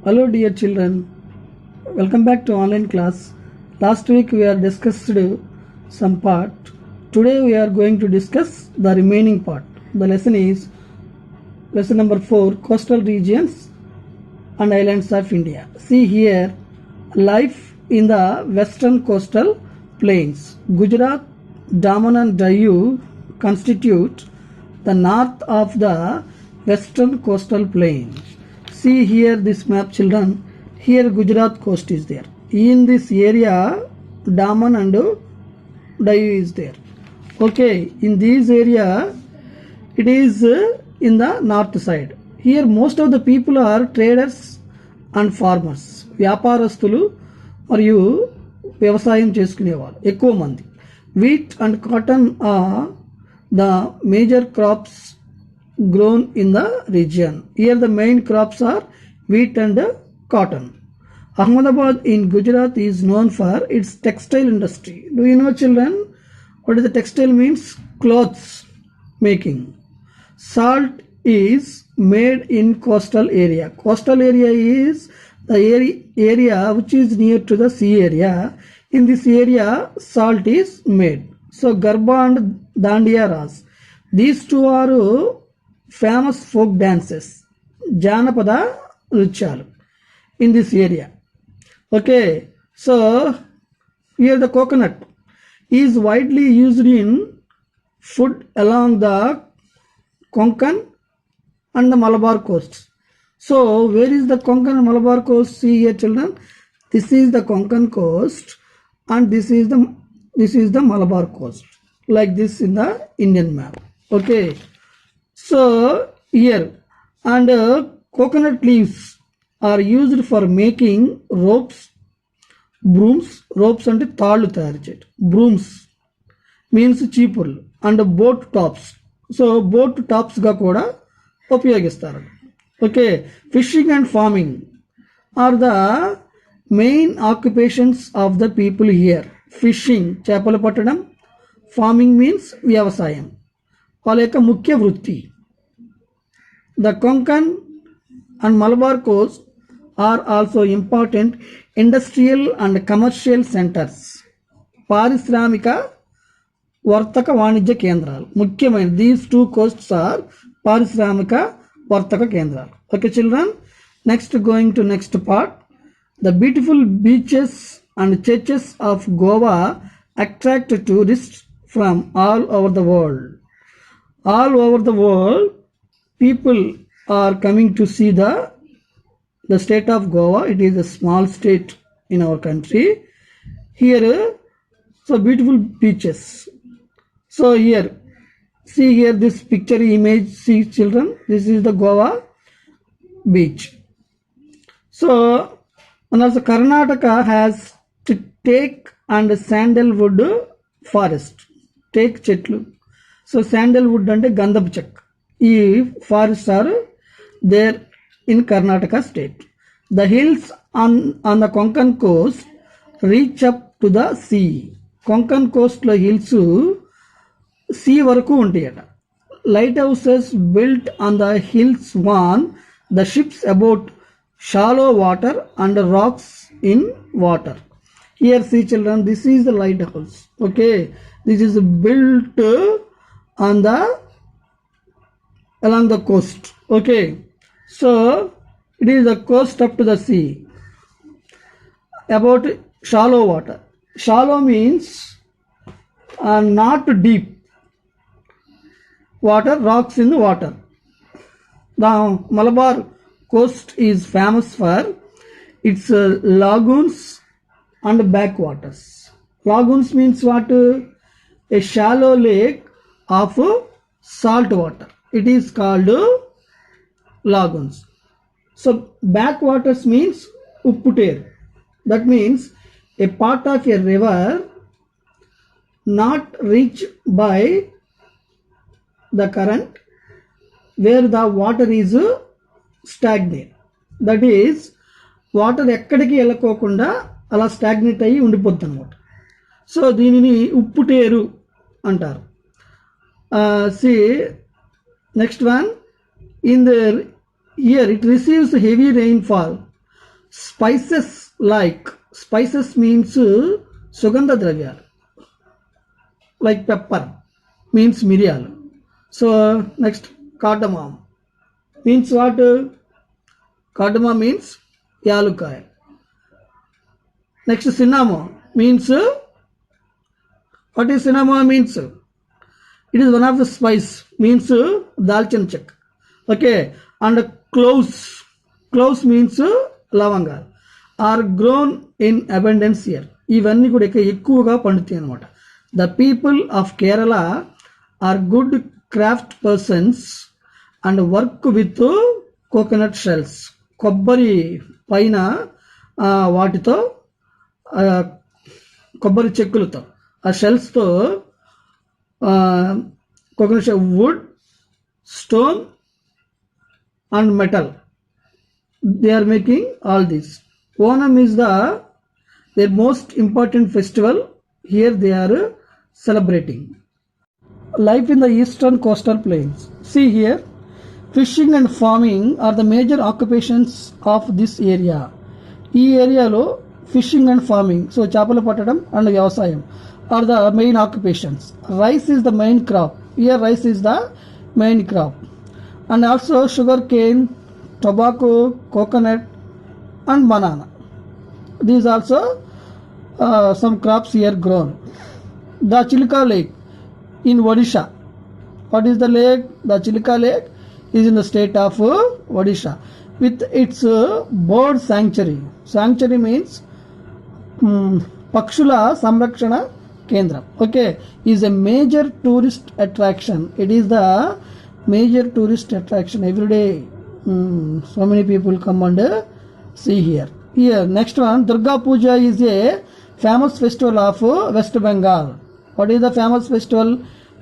Hello dear children, welcome back to online class. Last week we are discussed some part. Today we are going to discuss the remaining part. The lesson is lesson number 4, coastal regions and islands of India. See here, life in the western coastal plains. Gujarat, Daman and Diu constitute the north of the western coastal plains. See here this map children. Here Gujarat coast is there. In this area Daman and Diu is there. Okay, in this area it is in the north side. Here most of the people are traders and farmers. వ్యాపారస్తులు మరియు వ్యవసాయం చేసుకునేవారు ఎక్కువ మంది. Wheat and cotton are the major crops grown in the region. Here the main crops are wheat and cotton. Ahmedabad in Gujarat is known for its textile industry. Do you know children what is the textile means? Clothes making. Salt is made in coastal area. Coastal area is the area which is near to the sea area. In this area salt is made. So Garba and Dandiya Ras, these two are famous folk dances, Janapada Nrityalu in this area. Okay, so here the coconut is widely used in food along the Konkan and the Malabar coast. So where is the Konkan and Malabar coast? See here children, this is the Konkan coast and this is the Malabar coast, like this in the Indian map. Okay, so here and coconut leaves are used for making ropes, brooms. Ropes అంటే తాళ్ళు తయారు చేయడం. Brooms means చీపుర్లు and boat tops. So boat tops గా కూడా ఉపయోగిస్తారు. Okay, fishing and farming are the main occupations of the people here. Fishing చేపలు పట్టడం, ఫార్మింగ్ మీన్స్ వ్యవసాయం, వాళ్ళ యొక్క ముఖ్య వృత్తి. The Konkan and Malabar coast are also important industrial and commercial centres. పారిశ్రామిక వర్తక వాణిజ్య కేంద్రాలు ముఖ్యమైన. దీస్ టూ కోస్ట్స్ ఆర్ పారిశ్రామిక వర్తక కేంద్రాలు. Okay children, next going to next part. The beautiful beaches and churches of Goa attract tourist from all over the world. All over the world people are coming to see the state of Goa. It is a small state in our country. Here so beautiful beaches. So here see here this picture image. See children, this is the Goa beach. So and also Karnataka has to take and sandalwood forest. Take చెట్లు. So sandalwood అంటే గంధపు చెక్క. ఈ forest are there in Karnataka state. The hills on the Konkan coast reach up to the sea. Konkan కోస్ట్లో hills sea వరకు ఉంటాయట. Light houses built on the hills warn the ships about shallow water and rocks in water. Here see children, this is the light house. Okay, this is built on the along the coast. Okay, so it is the coast up to the sea. About shallow water. Shallow means not deep water, rocks in the water. The Malabar coast is famous for its lagoons and backwaters. Lagoons means what? A shallow lake of salt water. It is called lagoons. So backwaters means upputer. That means a part of a river not reached by the current, where the water is stagnant. That is water ఎక్కడికి వెళ్ళకోకుండా అలా stagnate అయ్యి ఉండిపోద్ది అనమాట. So దీనిని ఉప్పుటేరు అంటారు. See next one, in the year it receives heavy rainfall Spices like, spices means sugandha dravyalu, like pepper means miryalu. So next, cardamom means what? Cardamom means yalukai. Next, cinnamon means, what is cinnamon means? It is one of the spice, means dalchin chak. Okay, and cloves means lavanga, are grown in abundance here. ఇవన్నీ కూడా ఎక్కువగా పండుతాయి అన్నమాట. The people of Kerala are good craft persons and work with coconut shells. కొబ్బరి పైన వాటితో కొబ్బరి చెక్కులతో, ఆ షెల్స్తో, coconut shell, wood, stone and metal, they are making all this. Onam is their most important festival. Here they are celebrating. Life in the eastern coastal plains. See here, fishing and farming are the major occupations of this area. ఈ ఏరియాలో fishing and farming, so చేపలు పట్టడం and వ్యవసాయం are the main occupations. Rice is the main crop. Here rice is the main crop. And also sugar cane, tobacco, coconut and banana. These also some crops here grown. The Chilka Lake in Odisha. What is the lake? The Chilka Lake is in the state of Odisha with its bird sanctuary. Sanctuary means Pakshula Samrakshana Kendra. Okay, is a major tourist attraction. It is the major tourist attraction every day. So many people come and see here. Here, next one, Durga Puja is a famous festival of West Bengal. What is the famous festival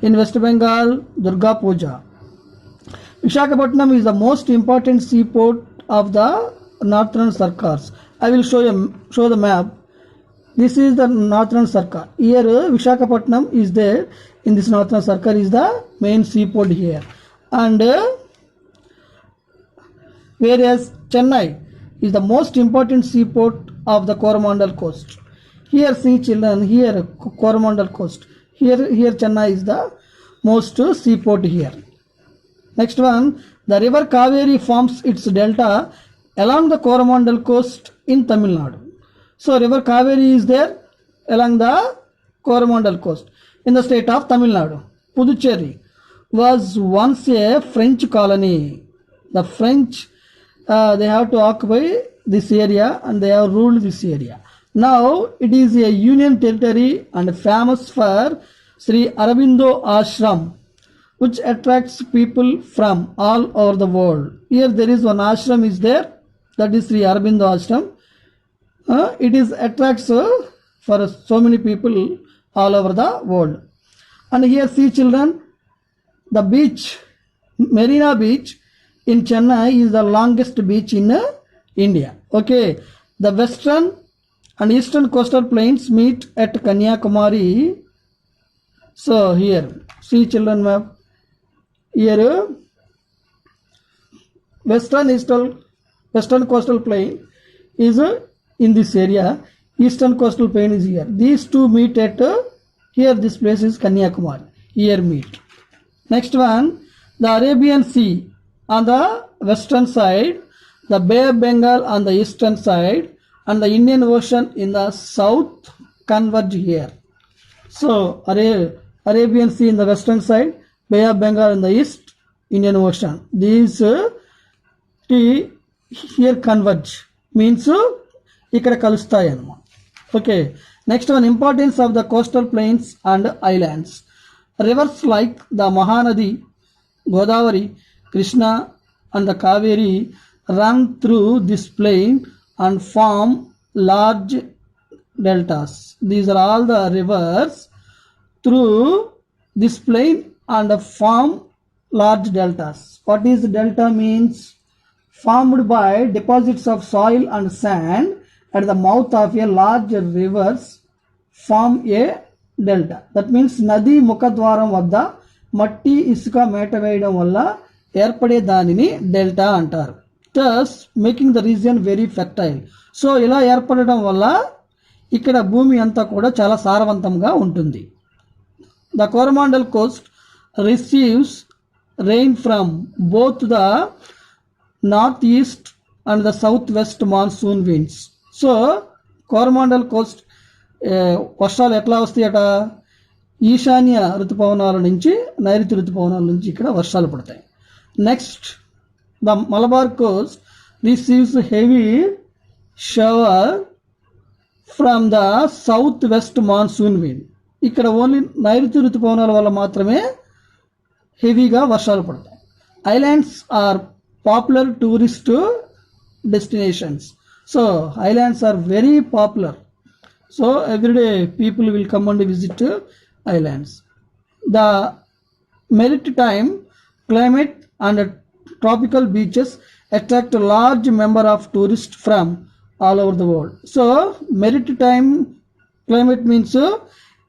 in West Bengal? Durga Puja. Visakhapatnam is the most important seaport of the Northern Sarkars. I will show the map. This is the Northern Sarkar. Here Visakhapatnam is there. In this Northern Sarkar is the main seaport here. And whereas Chennai is the most important seaport of the Coromandel coast. Here see children, here Coromandel coast. Here Chennai is the most seaport here. Next one, the river Kaveri forms its delta along the Coromandel coast in Tamil Nadu. So river Kaveri is there along the Coromandel coast in the state of Tamil Nadu. Puducherry was once a French colony. The French, they have to occupy this area and they have ruled this area. Now it is a union territory and famous for Sri Aurobindo Ashram, which attracts people from all over the world. Here there is one ashram is there, that is Sri Aurobindo Ashram. It is attracts for so many people all over the world. And here see children, the beach, Marina Beach in Chennai is the longest beach in India. Okay, the western and eastern coastal plains meet at Kanyakumari. So here see children map. Here western coastal plain is in this area. Eastern coastal plain is here. These two meet at here. This place is Kanyakumari. Here meet. Next one, the Arabian Sea on the western side, the Bay of Bengal on the eastern side, and the Indian Ocean in the south converge here. So Arabian Sea in the western side, Bay of Bengal in the east, Indian Ocean. These here converge means ikkada kalustayi anama. Okay, next one, importance of the coastal plains and islands. Rivers like the Mahanadi, Godavari, Krishna and the Kaveri run through this plain and form large deltas. These are all the rivers through this plain and form large deltas. What is delta means? Formed by deposits of soil and sand at the mouth of a large rivers form a delta. That means నది ముఖద్వారం వద్ద మట్టి ఇసుక మేట వేయడం వల్ల ఏర్పడే దానిని delta అంటారు. Thus making the region very fertile. So ఇలా ఏర్పడడం వల్ల ఇక్కడ భూమి అంతా కూడా చాలా సారవంతంగా ఉంటుంది. The Coromandel Coast receives rain from both the north east and the south west monsoon winds. So Coromandel Coast వర్షాలు ఎట్లా వస్తాయట, ఈశాన్య ఋతుపవనాల నుంచి నైరుతి ఋతుపవనాల నుంచి ఇక్కడ వర్షాలు పడతాయి. Next the Malabar coast receives heavy shower from the south west monsoon wind. ఇక్కడ ఓన్లీ నైరుతి ఋతుపవనాల వల్ల మాత్రమే హెవీగా వర్షాలు పడతాయి. Islands are popular tourist destinations. So islands are very popular. So every day people will come and visit islands. The maritime climate and tropical beaches attract a large number of tourists from all over the world. So maritime climate means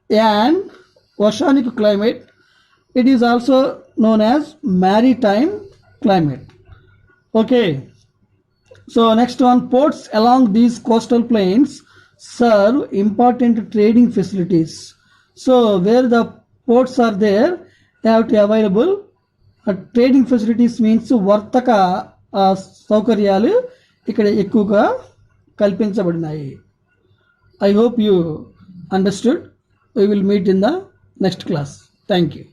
an oceanic climate. It is also known as maritime climate. Okay. So next one, ports along these coastal plains serve important trading facilities. So where the ports are there, they have to available trading facilities means వర్తక సౌకర్యాలు ఇక్కడ ఎక్కువగా కల్పించబడినాయి. I hope you understood. We will meet in the next class. Thank you.